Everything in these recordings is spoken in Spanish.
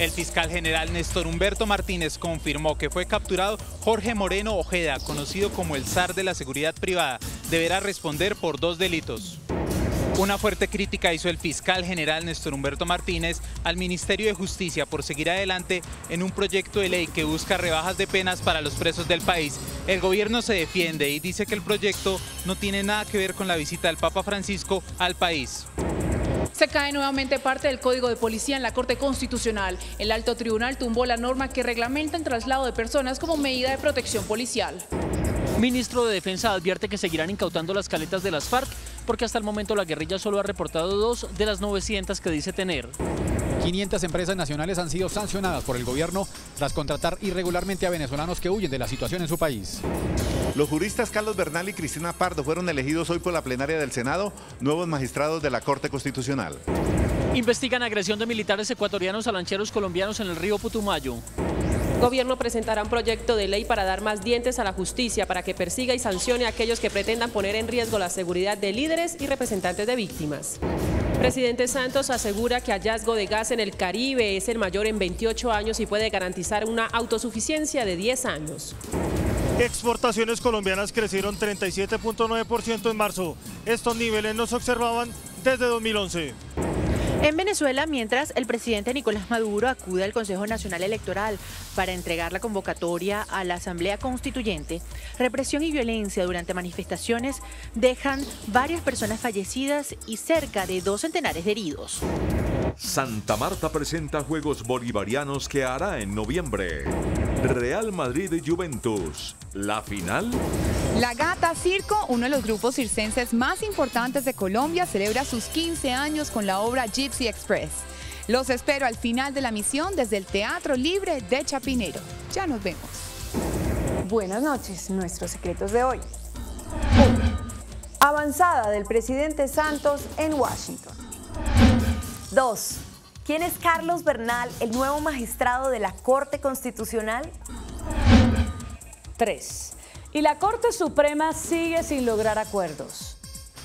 El fiscal general Néstor Humberto Martínez confirmó que fue capturado Jorge Moreno Ojeda, conocido como el zar de la seguridad privada. Deberá responder por 2 delitos. Una fuerte crítica hizo el fiscal general Néstor Humberto Martínez al Ministerio de Justicia por seguir adelante en un proyecto de ley que busca rebajas de penas para los presos del país. El gobierno se defiende y dice que el proyecto no tiene nada que ver con la visita del Papa Francisco al país. Se cae nuevamente parte del Código de Policía en la Corte Constitucional. El alto tribunal tumbó la norma que reglamenta el traslado de personas como medida de protección policial. Ministro de Defensa advierte que seguirán incautando las caletas de las FARC porque hasta el momento la guerrilla solo ha reportado 2 de las 900 que dice tener. 500 empresas nacionales han sido sancionadas por el gobierno tras contratar irregularmente a venezolanos que huyen de la situación en su país. Los juristas Carlos Bernal y Cristina Pardo fueron elegidos hoy por la plenaria del Senado, nuevos magistrados de la Corte Constitucional. Investigan agresión de militares ecuatorianos a lancheros colombianos en el río Putumayo. El gobierno presentará un proyecto de ley para dar más dientes a la justicia para que persiga y sancione a aquellos que pretendan poner en riesgo la seguridad de líderes y representantes de víctimas. Presidente Santos asegura que hallazgo de gas en el Caribe es el mayor en 28 años y puede garantizar una autosuficiencia de 10 años. Exportaciones colombianas crecieron 37.9% en marzo. Estos niveles no se observaban desde 2011. En Venezuela, mientras el presidente Nicolás Maduro acude al Consejo Nacional Electoral para entregar la convocatoria a la Asamblea Constituyente, represión y violencia durante manifestaciones dejan varias personas fallecidas y cerca de 2 centenares de heridos. Santa Marta presenta Juegos Bolivarianos que hará en noviembre. Real Madrid y Juventus. ¿La final? La Gata Circo, uno de los grupos circenses más importantes de Colombia, celebra sus 15 años con la obra Gypsy Express. Los espero al final de la misión desde el Teatro Libre de Chapinero. Ya nos vemos. Buenas noches, nuestros secretos de hoy. 1. Avanzada del presidente Santos en Washington. 2. ¿Quién es Carlos Bernal, el nuevo magistrado de la Corte Constitucional? 3. Y la Corte Suprema sigue sin lograr acuerdos.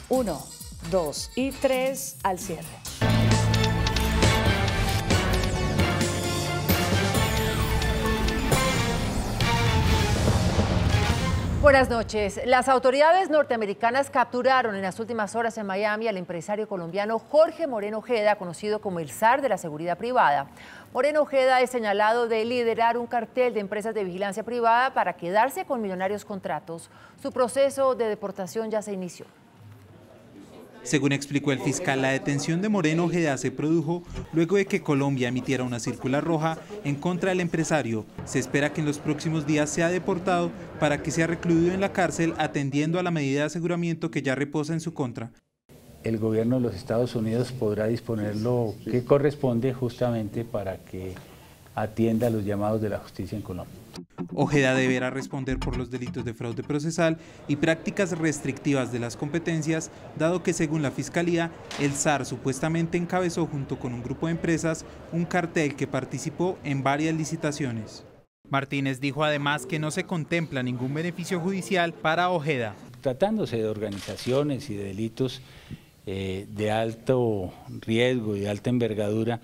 1, 2 y 3 al cierre. Buenas noches. Las autoridades norteamericanas capturaron en las últimas horas en Miami al empresario colombiano Jorge Moreno Ojeda, conocido como el zar de la seguridad privada. Moreno Ojeda es señalado de liderar un cartel de empresas de vigilancia privada para quedarse con millonarios contratos. Su proceso de deportación ya se inició. Según explicó el fiscal, la detención de Moreno Ojeda se produjo luego de que Colombia emitiera una circular roja en contra del empresario. Se espera que en los próximos días sea deportado para que sea recluido en la cárcel atendiendo a la medida de aseguramiento que ya reposa en su contra. El gobierno de los Estados Unidos podrá disponer lo que corresponde justamente para que atienda los llamados de la justicia en Colombia. Ojeda deberá responder por los delitos de fraude procesal y prácticas restrictivas de las competencias, dado que según la Fiscalía, el zar supuestamente encabezó junto con un grupo de empresas un cartel que participó en varias licitaciones. Martínez dijo además que no se contempla ningún beneficio judicial para Ojeda. Tratándose de organizaciones y de delitos de alto riesgo y de alta envergadura,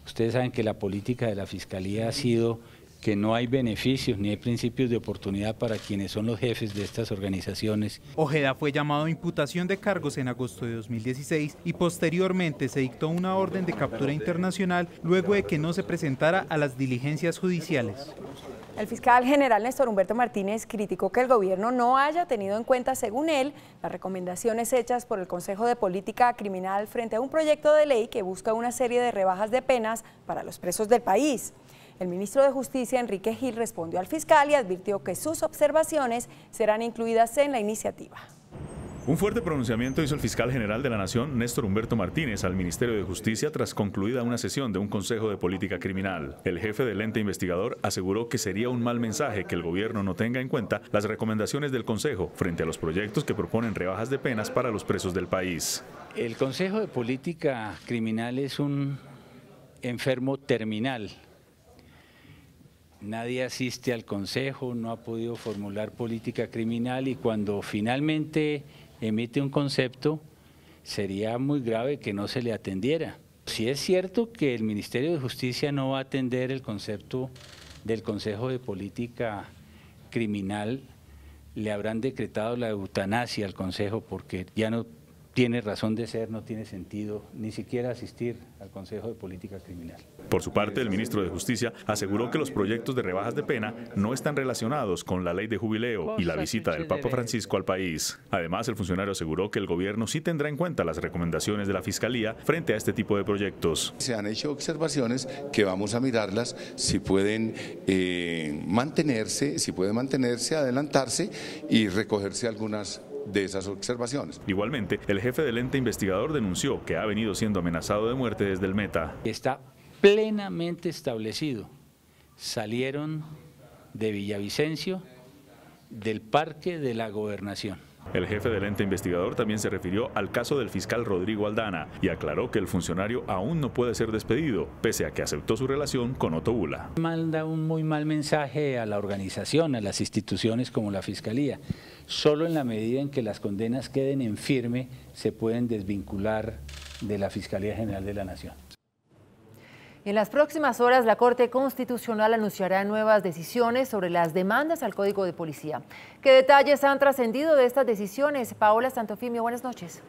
ustedes saben que la política de la Fiscalía ha sido que no hay beneficios ni hay principios de oportunidad para quienes son los jefes de estas organizaciones. Ojeda fue llamado a imputación de cargos en agosto de 2016 y posteriormente se dictó una orden de captura internacional luego de que no se presentara a las diligencias judiciales. El fiscal general Néstor Humberto Martínez criticó que el gobierno no haya tenido en cuenta, según él, las recomendaciones hechas por el Consejo de Política Criminal frente a un proyecto de ley que busca una serie de rebajas de penas para los presos del país. El ministro de Justicia, Enrique Gil, respondió al fiscal y advirtió que sus observaciones serán incluidas en la iniciativa. Un fuerte pronunciamiento hizo el fiscal general de la Nación, Néstor Humberto Martínez, al Ministerio de Justicia tras concluida una sesión de un Consejo de Política Criminal. El jefe del ente investigador aseguró que sería un mal mensaje que el gobierno no tenga en cuenta las recomendaciones del Consejo frente a los proyectos que proponen rebajas de penas para los presos del país. El Consejo de Política Criminal es un enfermo terminal. Nadie asiste al Consejo, no ha podido formular política criminal y cuando finalmente emite un concepto, sería muy grave que no se le atendiera. Sí es cierto que el Ministerio de Justicia no va a atender el concepto del Consejo de Política Criminal. Le habrán decretado la eutanasia al Consejo porque ya no tiene razón de ser, no tiene sentido ni siquiera asistir al Consejo de Política Criminal. Por su parte, el ministro de Justicia aseguró que los proyectos de rebajas de pena no están relacionados con la ley de jubileo y la visita del Papa Francisco al país. Además, el funcionario aseguró que el gobierno sí tendrá en cuenta las recomendaciones de la Fiscalía frente a este tipo de proyectos. Se han hecho observaciones que vamos a mirarlas, si pueden mantenerse, adelantarse y recogerse algunas de esas observaciones. Igualmente, el jefe del ente investigador denunció que ha venido siendo amenazado de muerte desde el Meta. Está plenamente establecido. Salieron de Villavicencio, del Parque de la Gobernación. El jefe del ente investigador también se refirió al caso del fiscal Rodrigo Aldana y aclaró que el funcionario aún no puede ser despedido, pese a que aceptó su relación con Otto Bula. Manda un muy mal mensaje a la organización, a las instituciones como la Fiscalía. Solo en la medida en que las condenas queden en firme se pueden desvincular de la Fiscalía General de la Nación. En las próximas horas, la Corte Constitucional anunciará nuevas decisiones sobre las demandas al Código de Policía. ¿Qué detalles han trascendido de estas decisiones? Paola Santofimio, buenas noches.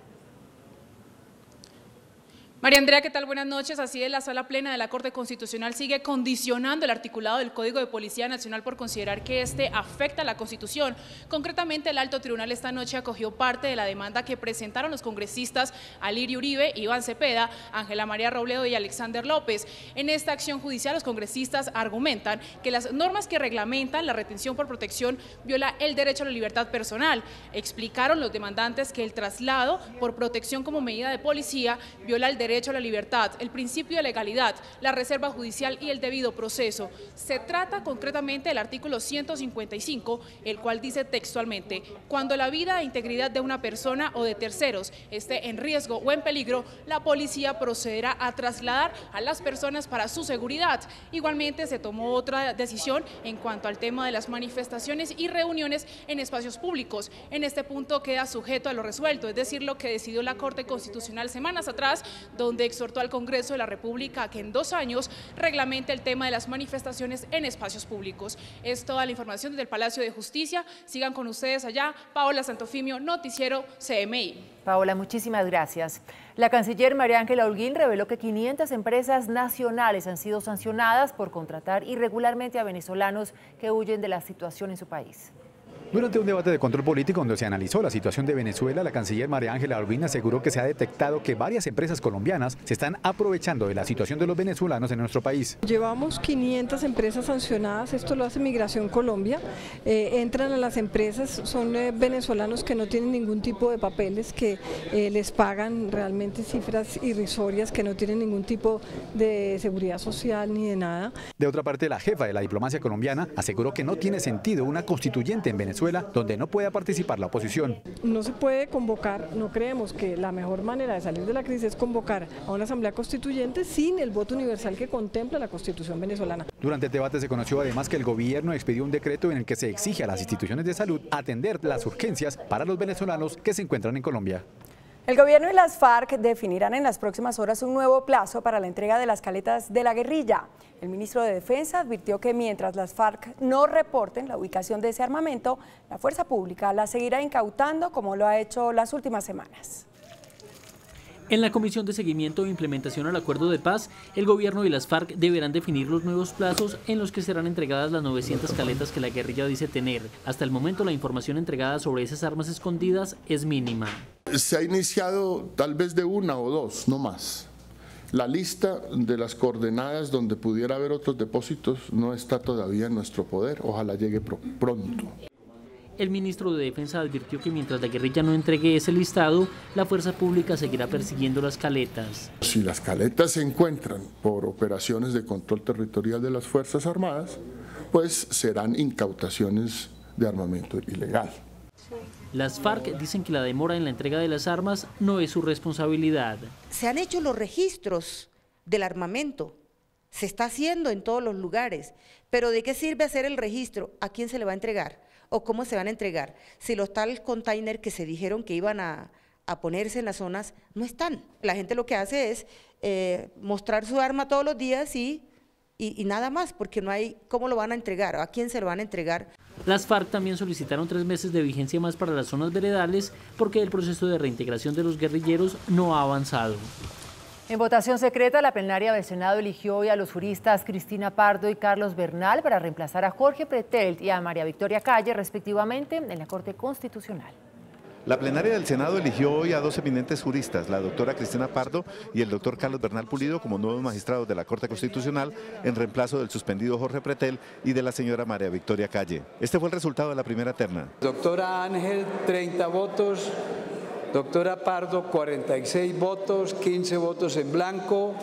María Andrea, ¿qué tal? Buenas noches. Así es, la Sala Plena de la Corte Constitucional sigue condicionando el articulado del Código de Policía Nacional por considerar que este afecta a la Constitución. Concretamente, el Alto Tribunal esta noche acogió parte de la demanda que presentaron los congresistas Alirio Uribe, Iván Cepeda, Ángela María Robledo y Alexander López. En esta acción judicial, los congresistas argumentan que las normas que reglamentan la retención por protección viola el derecho a la libertad personal. Explicaron los demandantes que el traslado por protección como medida de policía viola el derecho a la libertad, el principio de legalidad, la reserva judicial y el debido proceso. Se trata concretamente del artículo 155, el cual dice textualmente: cuando la vida e integridad de una persona o de terceros esté en riesgo o en peligro, la policía procederá a trasladar a las personas para su seguridad. Igualmente se tomó otra decisión en cuanto al tema de las manifestaciones y reuniones en espacios públicos. En este punto queda sujeto a lo resuelto, es decir, lo que decidió la Corte Constitucional semanas atrás, donde exhortó al Congreso de la República a que en 2 años reglamente el tema de las manifestaciones en espacios públicos. Es toda la información desde el Palacio de Justicia. Sigan con ustedes allá. Paola Santofimio, Noticiero CMI. Paola, muchísimas gracias. La canciller María Ángela Holguín reveló que 500 empresas nacionales han sido sancionadas por contratar irregularmente a venezolanos que huyen de la situación en su país. Durante un debate de control político donde se analizó la situación de Venezuela, la canciller María Ángela Holguín aseguró que se ha detectado que varias empresas colombianas se están aprovechando de la situación de los venezolanos en nuestro país. Llevamos 500 empresas sancionadas, esto lo hace Migración Colombia. Entran a las empresas, son venezolanos que no tienen ningún tipo de papeles, que les pagan realmente cifras irrisorias, que no tienen ningún tipo de seguridad social ni de nada. De otra parte, la jefa de la diplomacia colombiana aseguró que no tiene sentido una constituyente en Venezuela donde no pueda participar la oposición. No se puede convocar, no creemos que la mejor manera de salir de la crisis es convocar a una asamblea constituyente sin el voto universal que contempla la Constitución venezolana. Durante el debate se conoció además que el gobierno expidió un decreto en el que se exige a las instituciones de salud atender las urgencias para los venezolanos que se encuentran en Colombia. El gobierno y las FARC definirán en las próximas horas un nuevo plazo para la entrega de las caletas de la guerrilla. El ministro de Defensa advirtió que mientras las FARC no reporten la ubicación de ese armamento, la fuerza pública la seguirá incautando como lo ha hecho las últimas semanas. En la Comisión de Seguimiento e Implementación al Acuerdo de Paz, el gobierno y las FARC deberán definir los nuevos plazos en los que serán entregadas las 900 caletas que la guerrilla dice tener. Hasta el momento la información entregada sobre esas armas escondidas es mínima. Se ha iniciado tal vez de 1 o 2, no más. La lista de las coordenadas donde pudiera haber otros depósitos no está todavía en nuestro poder, ojalá llegue pronto. El ministro de Defensa advirtió que mientras la guerrilla no entregue ese listado, la fuerza pública seguirá persiguiendo las caletas. Si las caletas se encuentran por operaciones de control territorial de las Fuerzas Armadas, pues serán incautaciones de armamento ilegal. Las FARC dicen que la demora en la entrega de las armas no es su responsabilidad. Se han hecho los registros del armamento, se está haciendo en todos los lugares, pero ¿de qué sirve hacer el registro? ¿A quién se le va a entregar? ¿O cómo se van a entregar? Si los tal container que se dijeron que iban a a ponerse en las zonas, no están. La gente lo que hace es mostrar su arma todos los días y nada más, porque no hay cómo lo van a entregar, a quién se lo van a entregar. Las FARC también solicitaron 3 meses de vigencia más para las zonas veredales porque el proceso de reintegración de los guerrilleros no ha avanzado. En votación secreta, la plenaria del Senado eligió hoy a los juristas Cristina Pardo y Carlos Bernal para reemplazar a Jorge Pretelt y a María Victoria Calle, respectivamente, en la Corte Constitucional. La plenaria del Senado eligió hoy a 2 eminentes juristas, la doctora Cristina Pardo y el doctor Carlos Bernal Pulido, como nuevos magistrados de la Corte Constitucional, en reemplazo del suspendido Jorge Pretelt y de la señora María Victoria Calle. Este fue el resultado de la primera terna. Doctora Ángel, 30 votos. Doctora Pardo, 46 votos, 15 votos en blanco.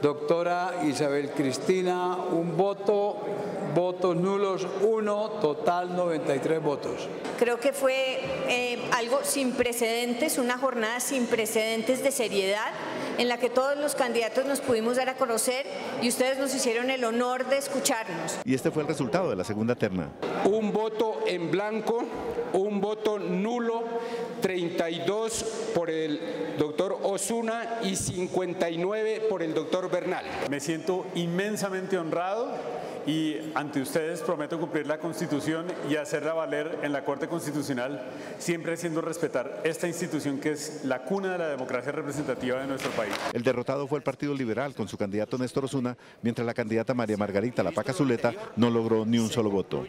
Doctora Isabel Cristina, 1 voto. Votos nulos, 1, total 93 votos. Creo que fue algo sin precedentes, una jornada sin precedentes de seriedad, en la que todos los candidatos nos pudimos dar a conocer y ustedes nos hicieron el honor de escucharnos. Y este fue el resultado de la segunda terna. 1 voto en blanco, 1 voto nulo, 32 por el doctor Osuna y 59 por el doctor Bernal. Me siento inmensamente honrado y ante ustedes prometo cumplir la Constitución y hacerla valer en la Corte Constitucional, siempre haciendo respetar esta institución que es la cuna de la democracia representativa de nuestro país. El derrotado fue el Partido Liberal con su candidato Néstor Osuna, mientras la candidata María Margarita La Paca Zuleta no logró ni un solo voto.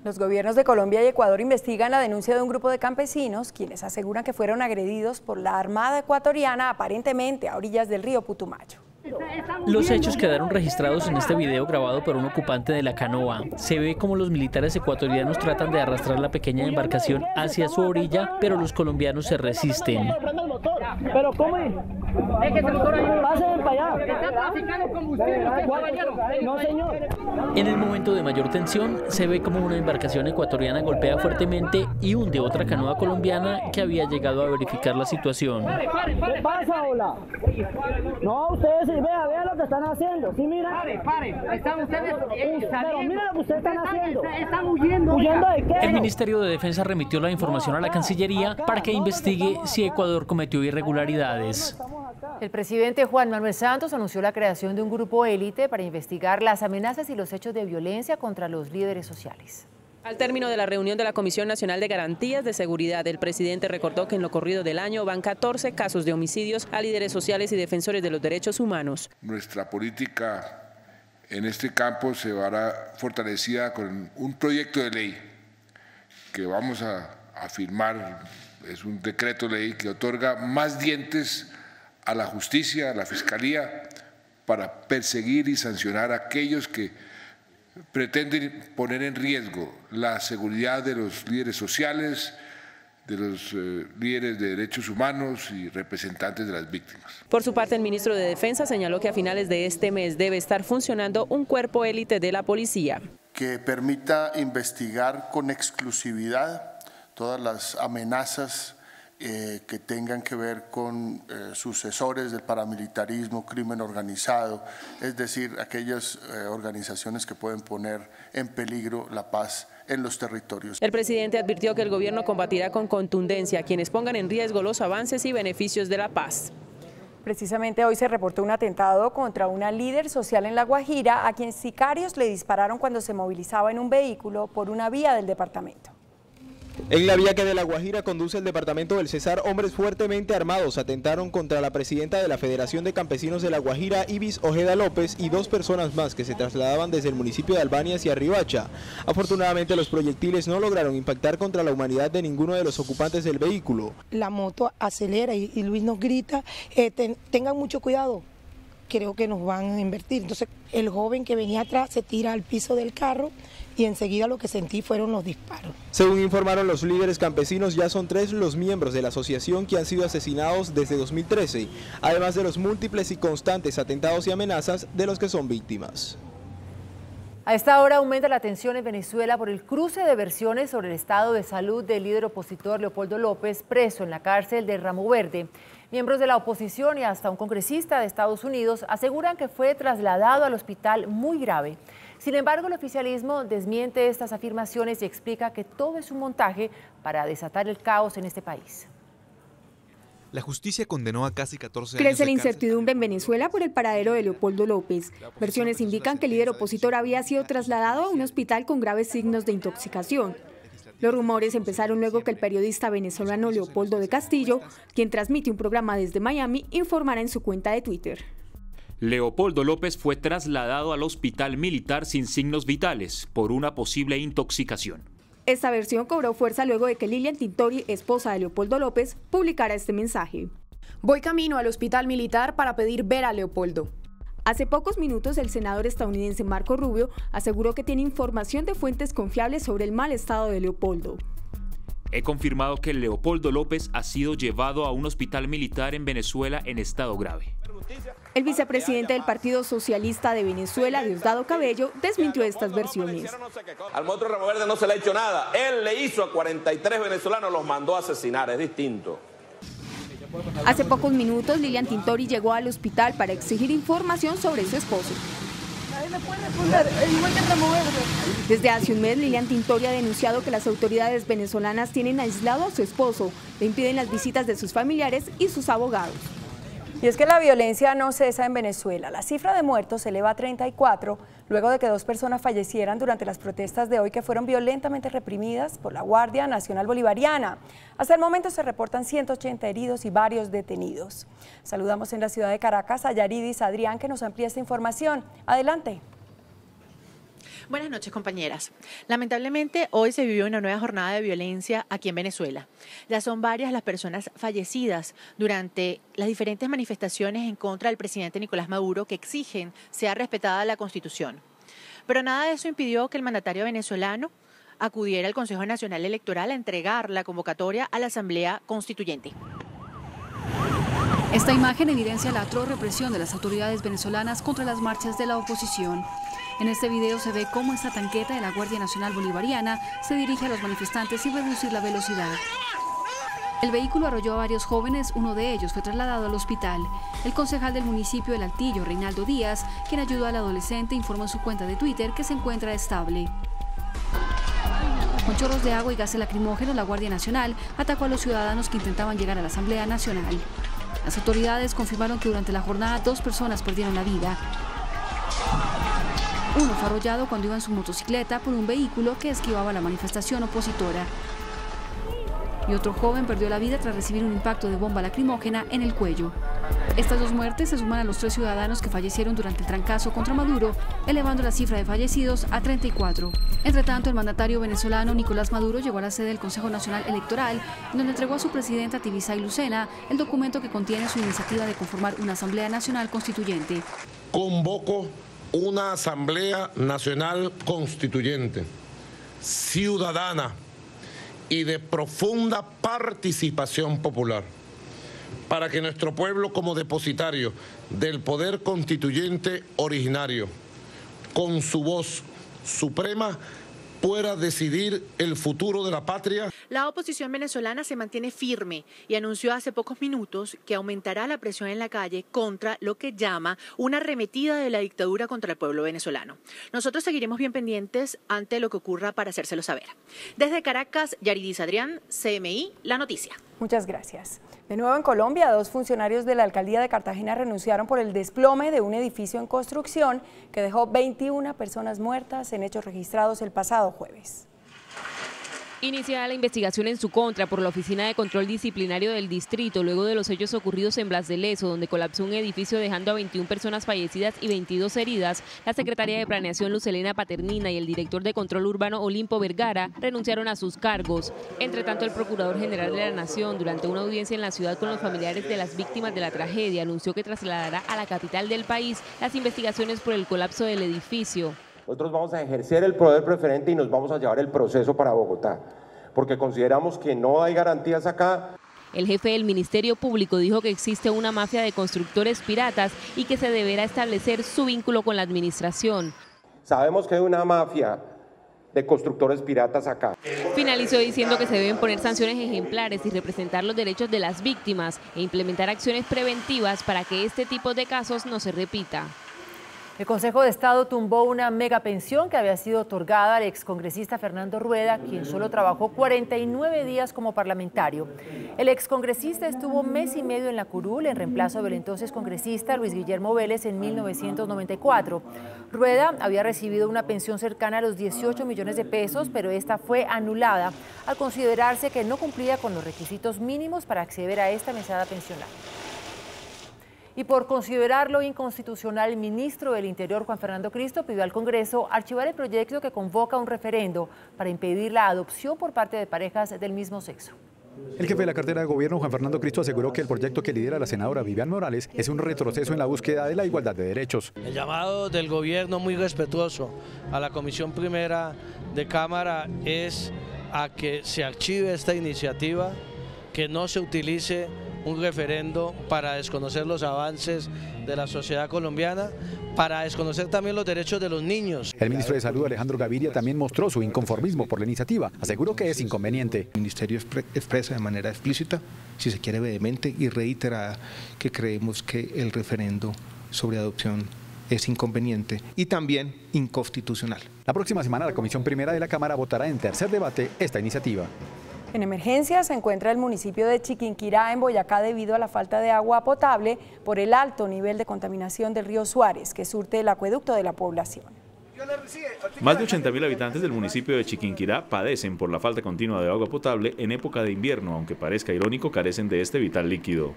Los gobiernos de Colombia y Ecuador investigan la denuncia de un grupo de campesinos quienes aseguran que fueron agredidos por la Armada ecuatoriana aparentemente a orillas del río Putumayo. Los hechos quedaron registrados en este video grabado por un ocupante de la canoa. Se ve como los militares ecuatorianos tratan de arrastrar la pequeña embarcación hacia su orilla, pero los colombianos se resisten. ¿Pero cómo es? Pásenme para allá. ¿Está traficando combustible, caballero? No, señor. En el momento de mayor tensión, se ve como una embarcación ecuatoriana golpea fuertemente y hunde otra canoa colombiana que había llegado a verificar la situación. ¿Qué pasa, hola? No, ustedes, vea lo que están haciendo. Sí, mira. Pare. Están ustedes pero mira lo que ustedes están haciendo. Están huyendo. ¿Huyendo de qué? El Ministerio de Defensa remitió la información a la Cancillería para que investigue si Ecuador cometió irregularidades. El presidente Juan Manuel Santos anunció la creación de un grupo élite para investigar las amenazas y los hechos de violencia contra los líderes sociales. Al término de la reunión de la Comisión Nacional de Garantías de Seguridad, el presidente recordó que en lo corrido del año van 14 casos de homicidios a líderes sociales y defensores de los derechos humanos. Nuestra política en este campo se verá fortalecida con un proyecto de ley que vamos a firmar. Es un decreto ley que otorga más dientes a la justicia, a la fiscalía, para perseguir y sancionar a aquellos que pretenden poner en riesgo la seguridad de los líderes sociales, de los líderes de derechos humanos y representantes de las víctimas. Por su parte, el ministro de Defensa señaló que a finales de este mes debe estar funcionando un cuerpo élite de la policía. Que permita investigar con exclusividad todas las amenazas que tengan que ver con sucesores del paramilitarismo, crimen organizado, es decir, aquellas organizaciones que pueden poner en peligro la paz en los territorios. El presidente advirtió que el gobierno combatirá con contundencia a quienes pongan en riesgo los avances y beneficios de la paz. Precisamente hoy se reportó un atentado contra una líder social en La Guajira, a quien sicarios le dispararon cuando se movilizaba en un vehículo por una vía del departamento. En la vía que de La Guajira conduce el departamento del Cesar, hombres fuertemente armados atentaron contra la presidenta de la Federación de Campesinos de La Guajira, Ibis Ojeda López, y 2 personas más que se trasladaban desde el municipio de Albania hacia Riohacha. Afortunadamente, los proyectiles no lograron impactar contra la humanidad de ninguno de los ocupantes del vehículo. La moto acelera y Luis nos grita, tengan mucho cuidado, creo que nos van a invertir. Entonces el joven que venía atrás se tira al piso del carro y enseguida lo que sentí fueron los disparos. Según informaron los líderes campesinos, ya son 3 los miembros de la asociación que han sido asesinados desde 2013, además de los múltiples y constantes atentados y amenazas de los que son víctimas. A esta hora aumenta la tensión en Venezuela por el cruce de versiones sobre el estado de salud del líder opositor Leopoldo López, preso en la cárcel de Ramo Verde. Miembros de la oposición y hasta un congresista de Estados Unidos aseguran que fue trasladado al hospital muy grave. Sin embargo, el oficialismo desmiente estas afirmaciones y explica que todo es un montaje para desatar el caos en este país. La justicia condenó a casi 14 años Crece la de cárcel. incertidumbre en Venezuela por el paradero de Leopoldo López. Versiones indican que el líder opositor había sido trasladado a un hospital con graves signos de intoxicación. Los rumores empezaron luego que el periodista venezolano Leopoldo de Castillo, quien transmite un programa desde Miami, informara en su cuenta de Twitter. Leopoldo López fue trasladado al hospital militar sin signos vitales por una posible intoxicación. Esta versión cobró fuerza luego de que Lilian Tintori, esposa de Leopoldo López, publicara este mensaje. Voy camino al hospital militar para pedir ver a Leopoldo. Hace pocos minutos, el senador estadounidense Marco Rubio aseguró que tiene información de fuentes confiables sobre el mal estado de Leopoldo. He confirmado que Leopoldo López ha sido llevado a un hospital militar en Venezuela en estado grave. El vicepresidente del Partido Socialista de Venezuela, Diosdado Cabello, desmintió estas versiones. Al monstruo Ramo Verde no se le ha hecho nada. Él le hizo a 43 venezolanos, los mandó a asesinar, es distinto. Hace pocos minutos, Lilian Tintori llegó al hospital para exigir información sobre su esposo. Desde hace un mes, Lilian Tintori ha denunciado que las autoridades venezolanas tienen aislado a su esposo, le impiden las visitas de sus familiares y sus abogados. Y es que la violencia no cesa en Venezuela. La cifra de muertos se eleva a 34, luego de que 2 personas fallecieran durante las protestas de hoy que fueron violentamente reprimidas por la Guardia Nacional Bolivariana. Hasta el momento se reportan 180 heridos y varios detenidos. Saludamos en la ciudad de Caracas a Yaridis Adrián, que nos amplía esta información. Adelante. Buenas noches, compañeras. Lamentablemente, hoy se vivió una nueva jornada de violencia aquí en Venezuela. Ya son varias las personas fallecidas durante las diferentes manifestaciones en contra del presidente Nicolás Maduro que exigen sea respetada la Constitución. Pero nada de eso impidió que el mandatario venezolano acudiera al Consejo Nacional Electoral a entregar la convocatoria a la Asamblea Constituyente. Esta imagen evidencia la atroz represión de las autoridades venezolanas contra las marchas de la oposición. En este video se ve cómo esta tanqueta de la Guardia Nacional Bolivariana se dirige a los manifestantes sin reducir la velocidad. El vehículo arrolló a varios jóvenes, uno de ellos fue trasladado al hospital. El concejal del municipio El Altillo, Reinaldo Díaz, quien ayudó al adolescente, informó en su cuenta de Twitter que se encuentra estable. Con chorros de agua y gases lacrimógenos, la Guardia Nacional atacó a los ciudadanos que intentaban llegar a la Asamblea Nacional. Las autoridades confirmaron que durante la jornada 2 personas perdieron la vida. Uno fue arrollado cuando iba en su motocicleta por un vehículo que esquivaba la manifestación opositora. Y otro joven perdió la vida tras recibir un impacto de bomba lacrimógena en el cuello. Estas 2 muertes se suman a los 3 ciudadanos que fallecieron durante el trancazo contra Maduro, elevando la cifra de fallecidos a 34. Entre tanto, el mandatario venezolano Nicolás Maduro llegó a la sede del Consejo Nacional Electoral, donde entregó a su presidenta Tibisay Lucena el documento que contiene su iniciativa de conformar una Asamblea Nacional Constituyente. Convoco una Asamblea Nacional Constituyente, ciudadana y de profunda participación popular, para que nuestro pueblo, como depositario del poder constituyente originario, con su voz suprema, pueda decidir el futuro de la patria. La oposición venezolana se mantiene firme y anunció hace pocos minutos que aumentará la presión en la calle contra lo que llama una arremetida de la dictadura contra el pueblo venezolano. Nosotros seguiremos bien pendientes ante lo que ocurra para hacérselo saber. Desde Caracas, Yaridis Adrián, CMI, La Noticia. Muchas gracias. De nuevo en Colombia, 2 funcionarios de la alcaldía de Cartagena renunciaron por el desplome de un edificio en construcción que dejó 21 personas muertas en hechos registrados el pasado jueves. Iniciada la investigación en su contra por la Oficina de Control Disciplinario del Distrito luego de los hechos ocurridos en Blas de Lezo, donde colapsó un edificio dejando a 21 personas fallecidas y 22 heridas, la secretaria de Planeación Luz Helena Paternina y el director de Control Urbano Olimpo Vergara renunciaron a sus cargos. Entre tanto, el Procurador General de la Nación, durante una audiencia en la ciudad con los familiares de las víctimas de la tragedia, anunció que trasladará a la capital del país las investigaciones por el colapso del edificio. Nosotros vamos a ejercer el poder preferente y nos vamos a llevar el proceso para Bogotá, porque consideramos que no hay garantías acá. El jefe del Ministerio Público dijo que existe una mafia de constructores piratas y que se deberá establecer su vínculo con la administración. Sabemos que hay una mafia de constructores piratas acá. Finalizó diciendo que se deben poner sanciones ejemplares y representar los derechos de las víctimas e implementar acciones preventivas para que este tipo de casos no se repita. El Consejo de Estado tumbó una megapensión que había sido otorgada al excongresista Fernando Rueda, quien solo trabajó 49 días como parlamentario. El excongresista estuvo mes y medio en la curul en reemplazo del entonces congresista Luis Guillermo Vélez en 1994. Rueda había recibido una pensión cercana a los 18 millones de pesos, pero esta fue anulada al considerarse que no cumplía con los requisitos mínimos para acceder a esta mesada pensional. Y por considerarlo inconstitucional, el ministro del Interior, Juan Fernando Cristo, pidió al Congreso archivar el proyecto que convoca un referendo para impedir la adopción por parte de parejas del mismo sexo. El jefe de la cartera de gobierno, Juan Fernando Cristo, aseguró que el proyecto que lidera la senadora Vivian Morales es un retroceso en la búsqueda de la igualdad de derechos. El llamado del gobierno muy respetuoso a la Comisión Primera de Cámara es a que se archive esta iniciativa, que no se utilice un referendo para desconocer los avances de la sociedad colombiana, para desconocer también los derechos de los niños. El ministro de Salud, Alejandro Gaviria, también mostró su inconformismo por la iniciativa. Aseguró que es inconveniente. El ministerio expresa de manera explícita, si se quiere vehemente y reiterada, que creemos que el referendo sobre adopción es inconveniente y también inconstitucional. La próxima semana la Comisión Primera de la Cámara votará en tercer debate esta iniciativa. En emergencia se encuentra el municipio de Chiquinquirá, en Boyacá, debido a la falta de agua potable por el alto nivel de contaminación del río Suárez, que surte el acueducto de la población. Más de 80.000 habitantes del municipio de Chiquinquirá padecen por la falta continua de agua potable en época de invierno, aunque parezca irónico, carecen de este vital líquido.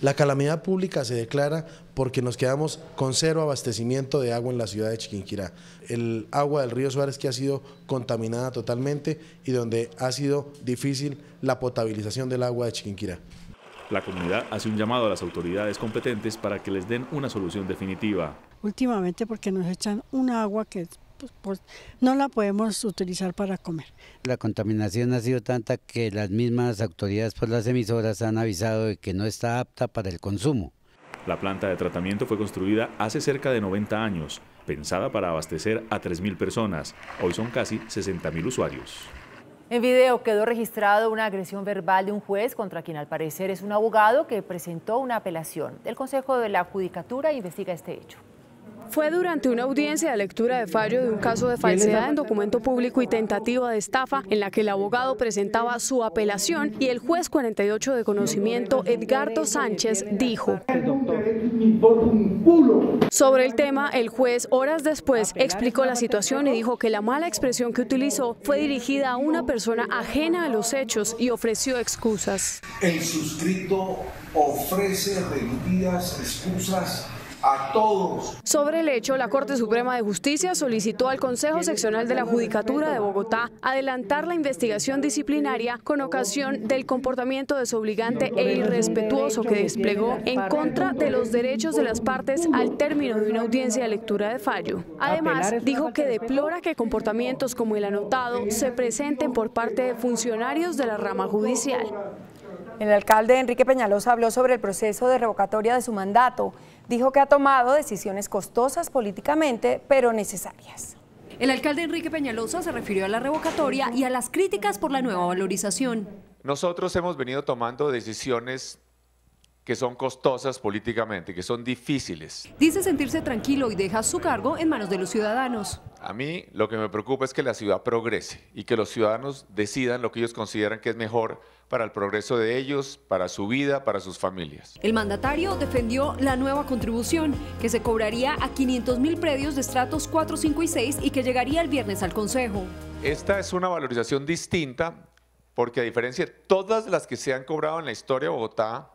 La calamidad pública se declara porque nos quedamos con cero abastecimiento de agua en la ciudad de Chiquinquirá. El agua del río Suárez, que ha sido contaminada totalmente y donde ha sido difícil la potabilización del agua de Chiquinquirá. La comunidad hace un llamado a las autoridades competentes para que les den una solución definitiva. Últimamente porque nos echan una agua que pues no la podemos utilizar para comer. La contaminación ha sido tanta que las mismas autoridades por las emisoras han avisado de que no está apta para el consumo. La planta de tratamiento fue construida hace cerca de 90 años, pensada para abastecer a 3.000 personas. Hoy son casi 60.000 usuarios. En video quedó registrado una agresión verbal de un juez contra quien al parecer es un abogado que presentó una apelación. El Consejo de la Judicatura investiga este hecho. Fue durante una audiencia de lectura de fallo de un caso de falsedad en documento público y tentativa de estafa en la que el abogado presentaba su apelación y el juez 48 de conocimiento, Edgardo Sánchez, dijo: sobre el tema, el juez horas después explicó la situación y dijo que la mala expresión que utilizó fue dirigida a una persona ajena a los hechos y ofreció excusas. El suscrito ofrece remitidas excusas a todos. Sobre el hecho, la Corte Suprema de Justicia solicitó al Consejo Seccional de la Judicatura de Bogotá adelantar la investigación disciplinaria con ocasión del comportamiento desobligante e irrespetuoso que desplegó en contra de los derechos de las partes al término de una audiencia de lectura de fallo. Además, dijo que deplora que comportamientos como el anotado se presenten por parte de funcionarios de la rama judicial. El alcalde Enrique Peñalosa habló sobre el proceso de revocatoria de su mandato. Dijo que ha tomado decisiones costosas políticamente, pero necesarias. El alcalde Enrique Peñalosa se refirió a la revocatoria y a las críticas por la nueva valorización. Nosotros hemos venido tomando decisiones que son costosas políticamente, que son difíciles. Dice sentirse tranquilo y deja su cargo en manos de los ciudadanos. A mí lo que me preocupa es que la ciudad progrese y que los ciudadanos decidan lo que ellos consideran que es mejor para el progreso de ellos, para su vida, para sus familias. El mandatario defendió la nueva contribución, que se cobraría a 500.000 predios de estratos 4, 5 y 6 y que llegaría el viernes al Consejo. Esta es una valorización distinta porque, a diferencia de todas las que se han cobrado en la historia de Bogotá,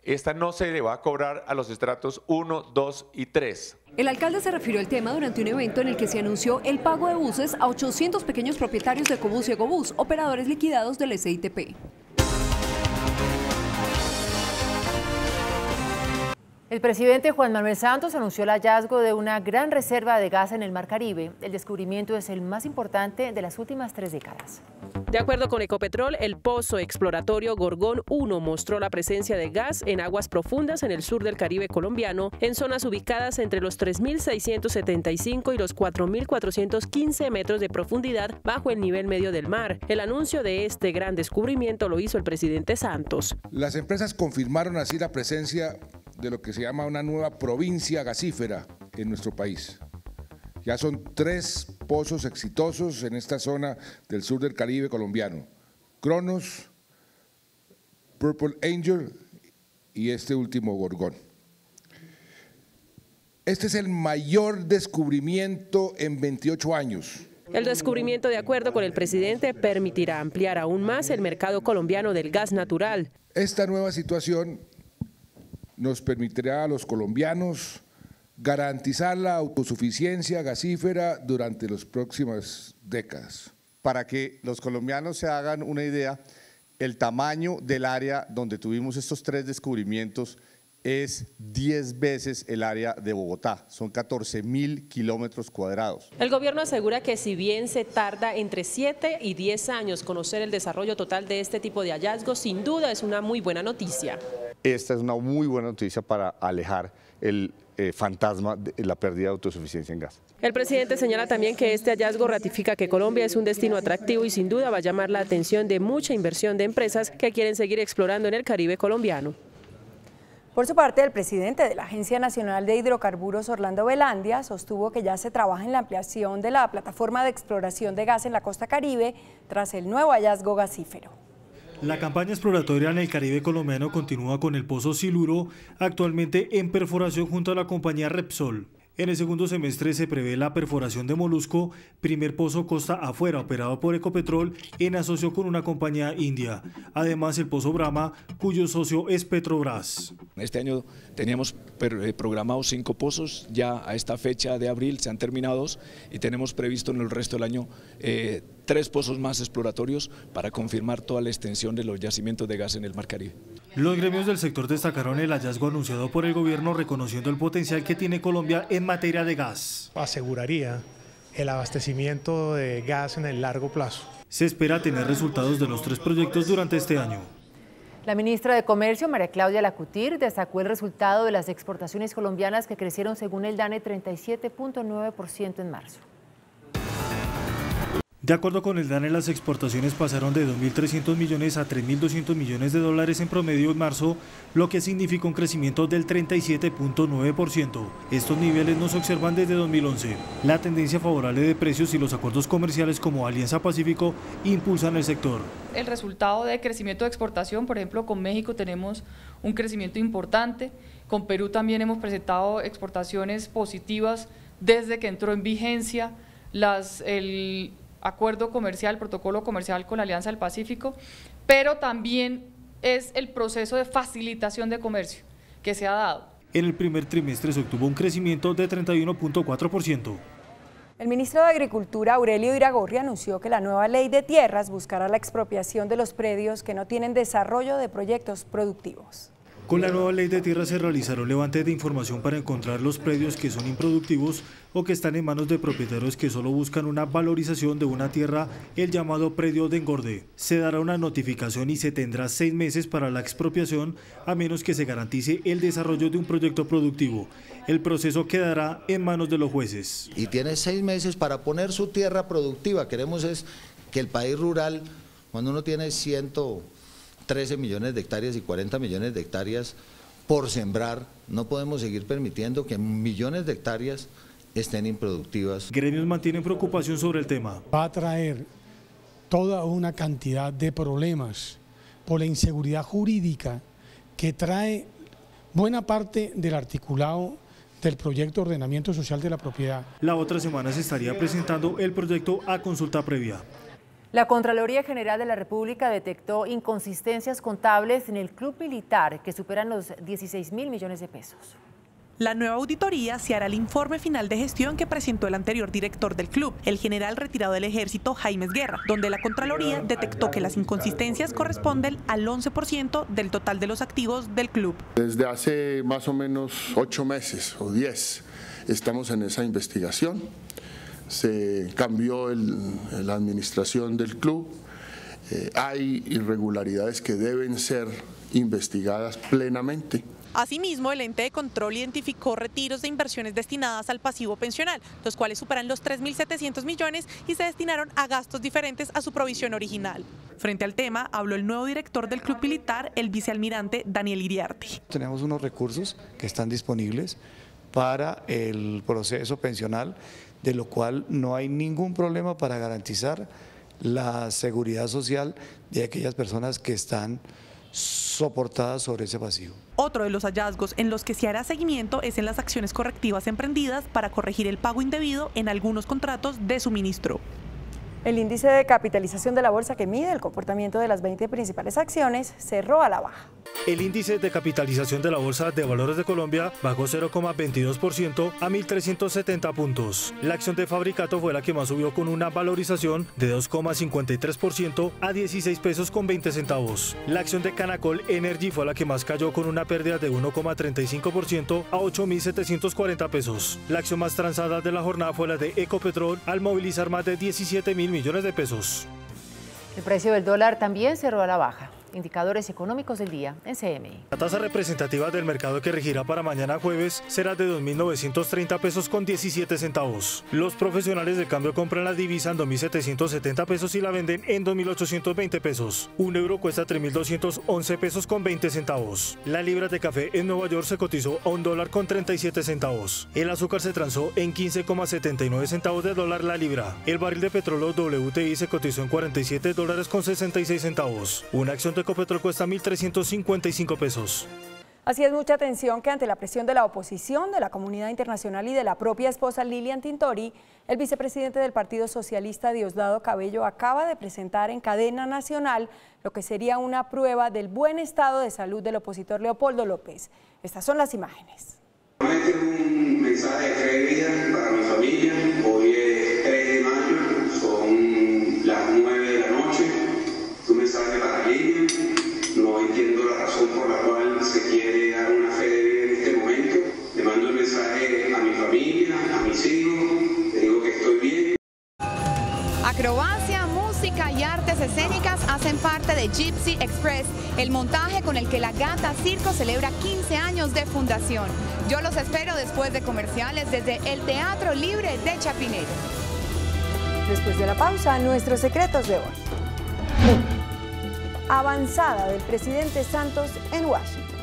esta no se le va a cobrar a los estratos 1, 2 y 3. El alcalde se refirió al tema durante un evento en el que se anunció el pago de buses a 800 pequeños propietarios de Ecobús y Egobús, operadores liquidados del SITP. El presidente Juan Manuel Santos anunció el hallazgo de una gran reserva de gas en el Mar Caribe. El descubrimiento es el más importante de las últimas 3 décadas. De acuerdo con Ecopetrol, el pozo exploratorio Gorgón 1 mostró la presencia de gas en aguas profundas en el sur del Caribe colombiano, en zonas ubicadas entre los 3.675 y los 4.415 metros de profundidad bajo el nivel medio del mar. El anuncio de este gran descubrimiento lo hizo el presidente Santos. Las empresas confirmaron así la presencia de lo que se llama una nueva provincia gasífera en nuestro país. Ya son 3 pozos exitosos en esta zona del sur del Caribe colombiano: Cronos, Purple Angel y este último Gorgón. Este es el mayor descubrimiento en 28 años. El descubrimiento, de acuerdo con el presidente, permitirá ampliar aún más el mercado colombiano del gas natural. Esta nueva situación nos permitirá a los colombianos garantizar la autosuficiencia gasífera durante las próximas décadas. Para que los colombianos se hagan una idea, el tamaño del área donde tuvimos estos 3 descubrimientos es 10 veces el área de Bogotá, son 14.000 kilómetros cuadrados. El gobierno asegura que si bien se tarda entre 7 y 10 años conocer el desarrollo total de este tipo de hallazgos, sin duda es una muy buena noticia. Esta es una muy buena noticia para alejar el fantasma de la pérdida de autosuficiencia en gas. El presidente señala también que este hallazgo ratifica que Colombia es un destino atractivo y sin duda va a llamar la atención de mucha inversión de empresas que quieren seguir explorando en el Caribe colombiano. Por su parte, el presidente de la Agencia Nacional de Hidrocarburos, Orlando Velandia, sostuvo que ya se trabaja en la ampliación de la plataforma de exploración de gas en la costa Caribe tras el nuevo hallazgo gasífero. La campaña exploratoria en el Caribe colombiano continúa con el pozo Siluro, actualmente en perforación junto a la compañía Repsol. En el segundo semestre se prevé la perforación de Molusco, primer pozo costa afuera operado por Ecopetrol en asocio con una compañía india. Además, el pozo Brahma, cuyo socio es Petrobras. Este año teníamos programados 5 pozos, ya a esta fecha de abril se han terminado 2 y tenemos previsto en el resto del año 3 pozos más exploratorios para confirmar toda la extensión de los yacimientos de gas en el Mar Caribe. Los gremios del sector destacaron el hallazgo anunciado por el gobierno, reconociendo el potencial que tiene Colombia en materia de gas. Aseguraría el abastecimiento de gas en el largo plazo. Se espera tener resultados de los 3 proyectos durante este año. La ministra de Comercio, María Claudia Lacutir, destacó el resultado de las exportaciones colombianas que crecieron según el DANE 37.9% en marzo. De acuerdo con el DANE, las exportaciones pasaron de 2.300 millones a 3.200 millones de dólares en promedio en marzo, lo que significa un crecimiento del 37.9%. Estos niveles no se observan desde 2011. La tendencia favorable de precios y los acuerdos comerciales como Alianza Pacífico impulsan el sector. El resultado de crecimiento de exportación, por ejemplo, con México tenemos un crecimiento importante, con Perú también hemos presentado exportaciones positivas desde que entró en vigencia el acuerdo comercial, protocolo comercial con la Alianza del Pacífico, pero también es el proceso de facilitación de comercio que se ha dado. En el primer trimestre se obtuvo un crecimiento de 31.4%. El ministro de Agricultura, Aurelio Iragorri, anunció que la nueva ley de tierras buscará la expropiación de los predios que no tienen desarrollo de proyectos productivos. Con la nueva ley de tierra se realizará un levante de información para encontrar los predios que son improductivos o que están en manos de propietarios que solo buscan una valorización de una tierra, el llamado predio de engorde. Se dará una notificación y se tendrá 6 meses para la expropiación, a menos que se garantice el desarrollo de un proyecto productivo. El proceso quedará en manos de los jueces. Y tiene 6 meses para poner su tierra productiva. Queremos es que el país rural, cuando uno tiene 113 millones de hectáreas y 40 millones de hectáreas por sembrar, no podemos seguir permitiendo que millones de hectáreas estén improductivas. Gremios mantienen preocupación sobre el tema. Va a traer toda una cantidad de problemas por la inseguridad jurídica que trae buena parte del articulado del proyecto de ordenamiento social de la propiedad. La otra semana se estaría presentando el proyecto a consulta previa. La Contraloría General de la República detectó inconsistencias contables en el Club Militar que superan los 16.000 millones de pesos. La nueva auditoría se hará el informe final de gestión que presentó el anterior director del club, el general retirado del Ejército Jaime Guerra, donde la Contraloría detectó que las inconsistencias corresponden al 11% del total de los activos del club. Desde hace más o menos 8 meses o 10 estamos en esa investigación. Se cambió la administración del club. Hay irregularidades que deben ser investigadas plenamente. Asimismo, el ente de control identificó retiros de inversiones destinadas al pasivo pensional, los cuales superan los 3.700 millones y se destinaron a gastos diferentes a su provisión original. Frente al tema, habló el nuevo director del Club Militar, el vicealmirante Daniel Iriarte. Tenemos unos recursos que están disponibles para el proceso pensional, de lo cual no hay ningún problema para garantizar la seguridad social de aquellas personas que están soportadas sobre ese pasivo. Otro de los hallazgos en los que se hará seguimiento es en las acciones correctivas emprendidas para corregir el pago indebido en algunos contratos de suministro. El índice de capitalización de la bolsa, que mide el comportamiento de las 20 principales acciones, cerró a la baja. El índice de capitalización de la Bolsa de Valores de Colombia bajó 0,22% a 1.370 puntos. La acción de Fabricato fue la que más subió, con una valorización de 2,53% a 16 pesos con 20 centavos. La acción de Canacol Energy fue la que más cayó, con una pérdida de 1,35% a 8.740 pesos. La acción más transada de la jornada fue la de Ecopetrol, al movilizar más de 17.000 millones de pesos. El precio del dólar también cerró a la baja. Indicadores económicos del día en CMI. La tasa representativa del mercado que regirá para mañana jueves será de 2.930 pesos con 17 centavos. Los profesionales de cambio compran la divisa en 2.770 pesos y la venden en 2.820 pesos. Un euro cuesta 3.211 pesos con 20 centavos. La libra de café en Nueva York se cotizó a $1 con 37 centavos. El azúcar se transó en 15,79 centavos de dólar la libra. El barril de petróleo WTI se cotizó en $47 con 66 centavos. Una acción de Ecopetrol cuesta 1.355 pesos. Así es, mucha atención que ante la presión de la oposición, de la comunidad internacional y de la propia esposa Lilian Tintori, el vicepresidente del Partido Socialista, Diosdado Cabello, acaba de presentar en cadena nacional lo que sería una prueba del buen estado de salud del opositor Leopoldo López. Estas son las imágenes. Un mensaje de fe y vida para mi familia. Hoy es 3 de mayo, son las 9 de la noche. Un mensaje para Lilian. No entiendo la razón por la cual se quiere dar una fe de vida en este momento. Le mando un mensaje a mi familia, a mis hijos, le digo que estoy bien. Acrobacia, música y artes escénicas hacen parte de Gypsy Express, el montaje con el que la Gata Circo celebra 15 años de fundación. Yo los espero después de comerciales desde el Teatro Libre de Chapinero. Después de la pausa, nuestros secretos de hoy. Avanzada del presidente Santos en Washington.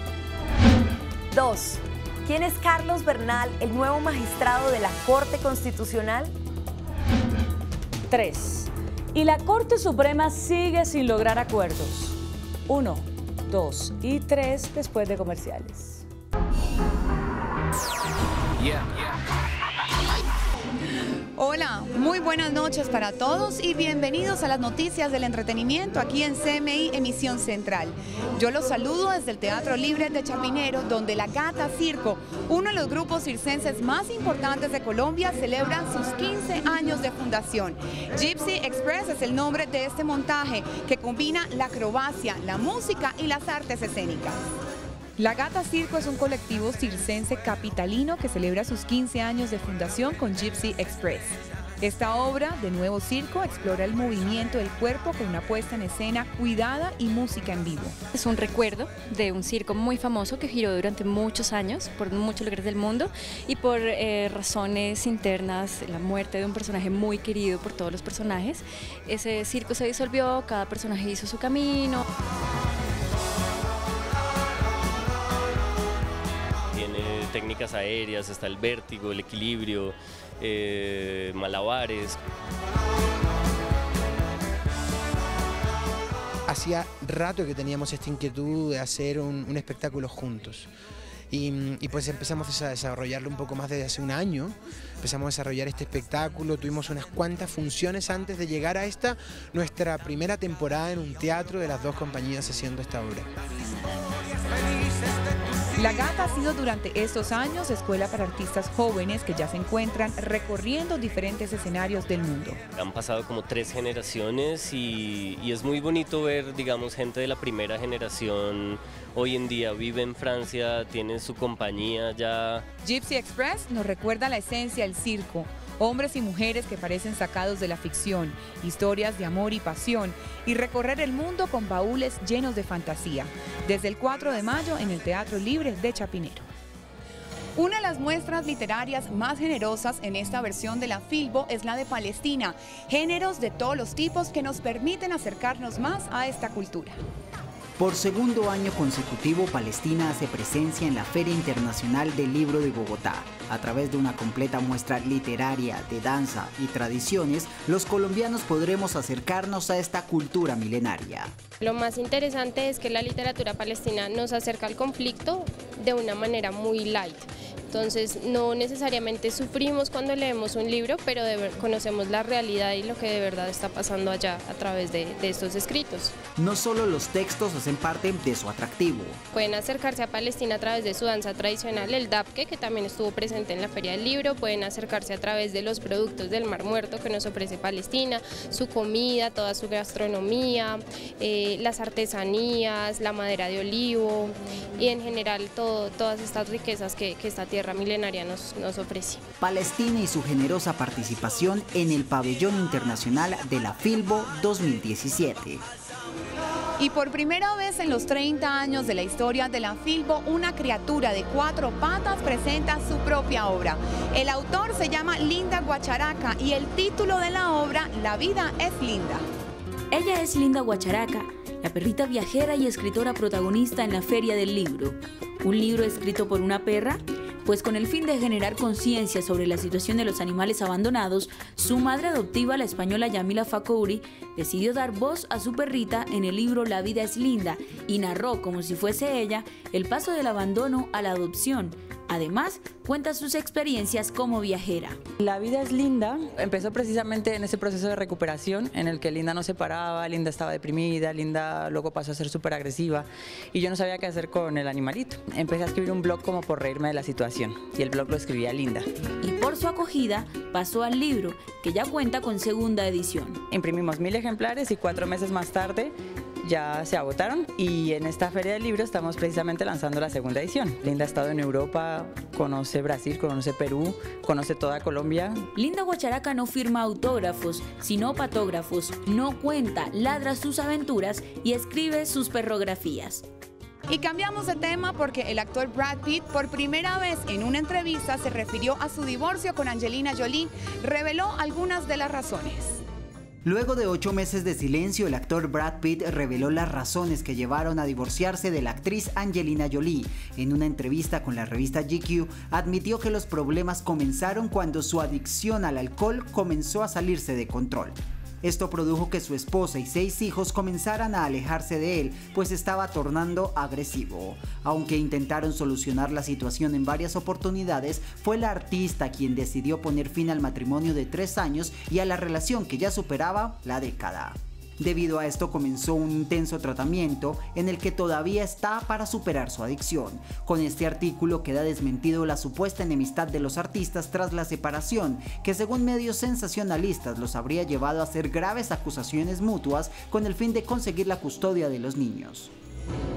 2. ¿Quién es Carlos Bernal, el nuevo magistrado de la Corte Constitucional? 3. Y la Corte Suprema sigue sin lograr acuerdos. 1, 2 y 3 después de comerciales. Hola, muy buenas noches para todos y bienvenidos a las noticias del entretenimiento aquí en CMI Emisión Central. Yo los saludo desde el Teatro Libre de Chapinero, donde la Gata Circo, uno de los grupos circenses más importantes de Colombia, celebra sus 15 años de fundación. Gypsy Express es el nombre de este montaje que combina la acrobacia, la música y las artes escénicas. La Gata Circo es un colectivo circense capitalino que celebra sus 15 años de fundación con Gypsy Express. Esta obra de nuevo circo explora el movimiento del cuerpo con una puesta en escena cuidada y música en vivo. Es un recuerdo de un circo muy famoso que giró durante muchos años por muchos lugares del mundo y por razones internas, la muerte de un personaje muy querido por todos los personajes. Ese circo se disolvió, cada personaje hizo su camino. Técnicas aéreas, está el vértigo, el equilibrio, malabares. Hacía rato que teníamos esta inquietud de hacer un espectáculo juntos. Y pues empezamos a desarrollarlo un poco más desde hace un año. Empezamos a desarrollar este espectáculo, tuvimos unas cuantas funciones antes de llegar a esta, nuestra primera temporada en un teatro de las dos compañías haciendo esta obra. La Gata ha sido durante estos años escuela para artistas jóvenes que ya se encuentran recorriendo diferentes escenarios del mundo. Han pasado como 3 generaciones y es muy bonito ver, digamos, gente de la primera generación hoy en día vive en Francia, tienen su compañía ya. Gypsy Express nos recuerda la esencia del circo. Hombres y mujeres que parecen sacados de la ficción, historias de amor y pasión, y recorrer el mundo con baúles llenos de fantasía. Desde el 4 de mayo en el Teatro Libre de Chapinero. Una de las muestras literarias más generosas en esta versión de la Filbo es la de Palestina, géneros de todos los tipos que nos permiten acercarnos más a esta cultura. Por segundo año consecutivo, Palestina hace presencia en la Feria Internacional del Libro de Bogotá. A través de una completa muestra literaria, de danza y tradiciones, los colombianos podremos acercarnos a esta cultura milenaria. Lo más interesante es que la literatura palestina nos acerca al conflicto de una manera muy light. Entonces no necesariamente sufrimos cuando leemos un libro, pero conocemos la realidad y lo que de verdad está pasando allá a través de estos escritos. No solo los textos hacen parte de su atractivo. Pueden acercarse a Palestina a través de su danza tradicional, el Dabke, que también estuvo presente en la Feria del Libro. Pueden acercarse a través de los productos del Mar Muerto que nos ofrece Palestina, su comida, toda su gastronomía, las artesanías, la madera de olivo y en general todas estas riquezas que esta tierra milenaria nos ofrece. Palestina y su generosa participación en el Pabellón Internacional de la Filbo 2017. Y por primera vez en los 30 años de la historia de la Filbo, una criatura de 4 patas presenta su propia obra. El autor se llama Linda Guacharaca y el título de la obra, La vida es linda. Ella es Linda Guacharaca, la perrita viajera y escritora protagonista en la Feria del Libro. ¿Un libro escrito por una perra? Pues con el fin de generar conciencia sobre la situación de los animales abandonados, su madre adoptiva, la española Yamila Fakouri, decidió dar voz a su perrita en el libro La vida es linda y narró, como si fuese ella, el paso del abandono a la adopción. Además, cuenta sus experiencias como viajera. La vida es linda empezó precisamente en ese proceso de recuperación en el que Linda no se paraba, Linda estaba deprimida, Linda luego pasó a ser súper agresiva y yo no sabía qué hacer con el animalito. Empecé a escribir un blog como por reírme de la situación y el blog lo escribía Linda. Y por su acogida pasó al libro, que ya cuenta con segunda edición. Imprimimos 1000 ejemplares y 4 meses más tarde ya se agotaron y en esta Feria del Libro estamos precisamente lanzando la segunda edición. Linda ha estado en Europa, conoce Brasil, conoce Perú, conoce toda Colombia. Linda Guacharaca no firma autógrafos, sino patógrafos, no cuenta, ladra sus aventuras y escribe sus perrografías. Y cambiamos de tema porque el actor Brad Pitt por primera vez en una entrevista se refirió a su divorcio con Angelina Jolie, reveló algunas de las razones. Luego de 8 meses de silencio, el actor Brad Pitt reveló las razones que llevaron a divorciarse de la actriz Angelina Jolie. En una entrevista con la revista GQ, admitió que los problemas comenzaron cuando su adicción al alcohol comenzó a salirse de control. Esto produjo que su esposa y 6 hijos comenzaran a alejarse de él, pues estaba tornando agresivo. Aunque intentaron solucionar la situación en varias oportunidades, fue la artista quien decidió poner fin al matrimonio de 3 años y a la relación que ya superaba la década. Debido a esto comenzó un intenso tratamiento en el que todavía está para superar su adicción. Con este artículo queda desmentido la supuesta enemistad de los artistas tras la separación, que según medios sensacionalistas los habría llevado a hacer graves acusaciones mutuas con el fin de conseguir la custodia de los niños.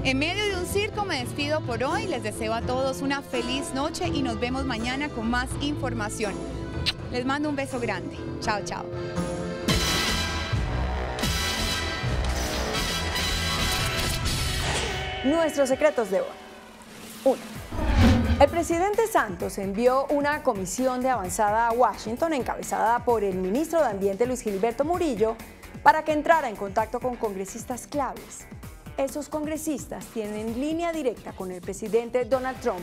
En medio de un circo me despido por hoy, les deseo a todos una feliz noche y nos vemos mañana con más información. Les mando un beso grande. Chao, chao. Nuestros secretos de hoy. 1. El presidente Santos envió una comisión de avanzada a Washington encabezada por el ministro de Ambiente Luis Gilberto Murillo para que entrara en contacto con congresistas claves. Esos congresistas tienen línea directa con el presidente Donald Trump,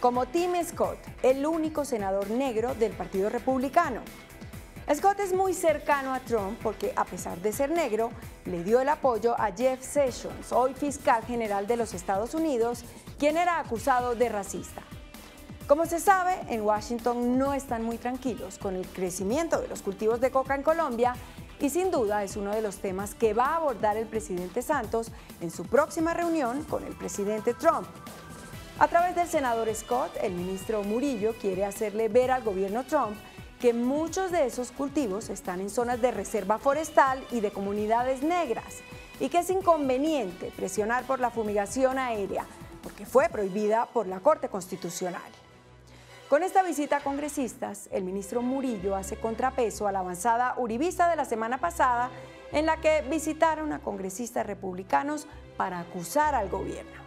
como Tim Scott, el único senador negro del Partido Republicano. Scott es muy cercano a Trump porque, a pesar de ser negro, le dio el apoyo a Jeff Sessions, hoy fiscal general de los Estados Unidos, quien era acusado de racista. Como se sabe, en Washington no están muy tranquilos con el crecimiento de los cultivos de coca en Colombia y sin duda es uno de los temas que va a abordar el presidente Santos en su próxima reunión con el presidente Trump. A través del senador Scott, el ministro Murillo quiere hacerle ver al gobierno Trump que muchos de esos cultivos están en zonas de reserva forestal y de comunidades negras y que es inconveniente presionar por la fumigación aérea porque fue prohibida por la Corte Constitucional. Con esta visita a congresistas, el ministro Murillo hace contrapeso a la avanzada uribista de la semana pasada en la que visitaron a congresistas republicanos para acusar al gobierno.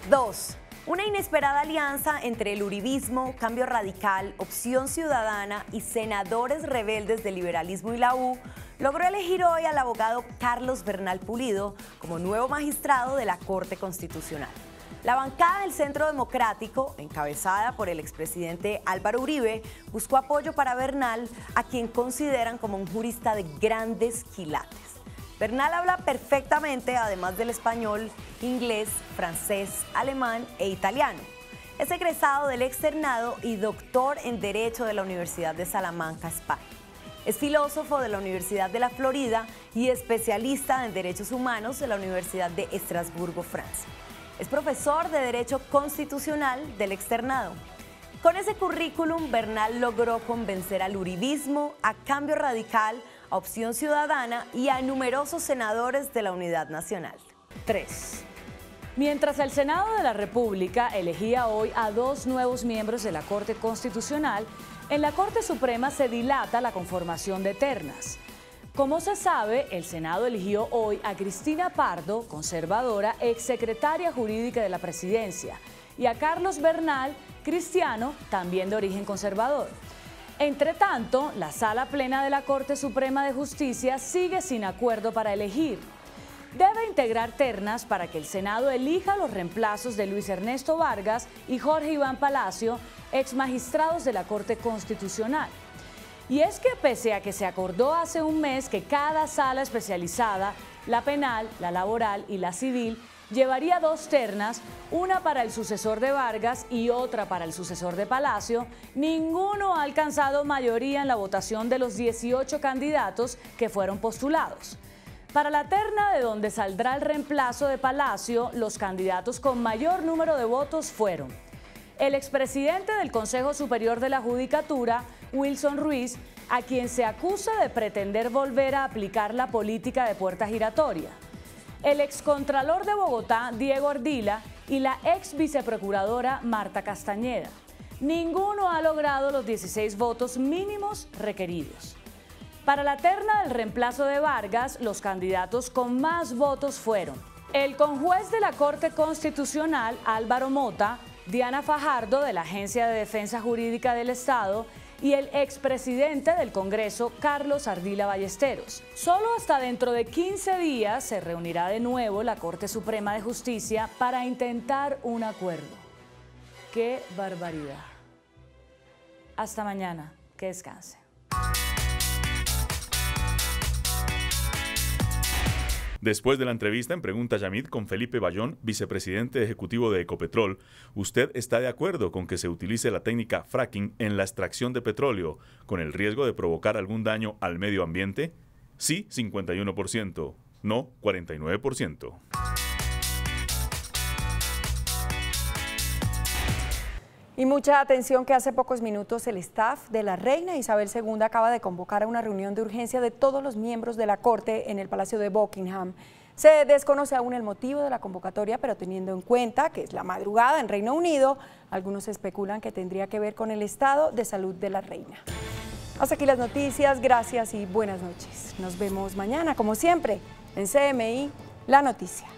2. Una inesperada alianza entre el uribismo, Cambio Radical, Opción Ciudadana y senadores rebeldes del liberalismo y la U logró elegir hoy al abogado Carlos Bernal Pulido como nuevo magistrado de la Corte Constitucional. La bancada del Centro Democrático, encabezada por el expresidente Álvaro Uribe, buscó apoyo para Bernal, a quien consideran como un jurista de grandes quilates. Bernal habla perfectamente, además del español, inglés, francés, alemán e italiano. Es egresado del externado y doctor en Derecho de la Universidad de Salamanca, España. Es filósofo de la Universidad de la Florida y especialista en Derechos Humanos de la Universidad de Estrasburgo, Francia. Es profesor de Derecho Constitucional del externado. Con ese currículum, Bernal logró convencer al uribismo, a Cambio Radical, a Opción Ciudadana y a numerosos senadores de la Unidad Nacional. 3. Mientras el Senado de la República elegía hoy a 2 nuevos miembros de la Corte Constitucional, en la Corte Suprema se dilata la conformación de ternas. Como se sabe, el Senado eligió hoy a Cristina Pardo, conservadora, exsecretaria jurídica de la Presidencia, y a Carlos Bernal, cristiano, también de origen conservador. Entre tanto, la Sala Plena de la Corte Suprema de Justicia sigue sin acuerdo para elegir. Debe integrar ternas para que el Senado elija los reemplazos de Luis Ernesto Vargas y Jorge Iván Palacio, ex magistrados de la Corte Constitucional. Y es que pese a que se acordó hace un mes que cada sala especializada, la penal, la laboral y la civil, llevaría 2 ternas, una para el sucesor de Vargas y otra para el sucesor de Palacio, ninguno ha alcanzado mayoría en la votación de los 18 candidatos que fueron postulados. Para la terna de donde saldrá el reemplazo de Palacio, los candidatos con mayor número de votos fueron el expresidente del Consejo Superior de la Judicatura, Wilson Ruiz, a quien se acusa de pretender volver a aplicar la política de puerta giratoria, el excontralor de Bogotá, Diego Ardila, y la ex viceprocuradora Marta Castañeda. Ninguno ha logrado los 16 votos mínimos requeridos. Para la terna del reemplazo de Vargas, los candidatos con más votos fueron el conjuez de la Corte Constitucional, Álvaro Mota, Diana Fajardo, de la Agencia de Defensa Jurídica del Estado, y el expresidente del Congreso, Carlos Ardila Ballesteros. Solo hasta dentro de 15 días se reunirá de nuevo la Corte Suprema de Justicia para intentar un acuerdo. ¡Qué barbaridad! Hasta mañana. Que descanse. Después de la entrevista en Pregunta Yamid con Felipe Bayón, vicepresidente ejecutivo de Ecopetrol, ¿usted está de acuerdo con que se utilice la técnica fracking en la extracción de petróleo con el riesgo de provocar algún daño al medio ambiente? Sí, 51%, no 49%. Y mucha atención que hace pocos minutos el staff de la reina Isabel II acaba de convocar a una reunión de urgencia de todos los miembros de la corte en el Palacio de Buckingham. Se desconoce aún el motivo de la convocatoria, pero teniendo en cuenta que es la madrugada en Reino Unido, algunos especulan que tendría que ver con el estado de salud de la reina. Hasta aquí las noticias, gracias y buenas noches. Nos vemos mañana, como siempre, en CMI, La Noticia.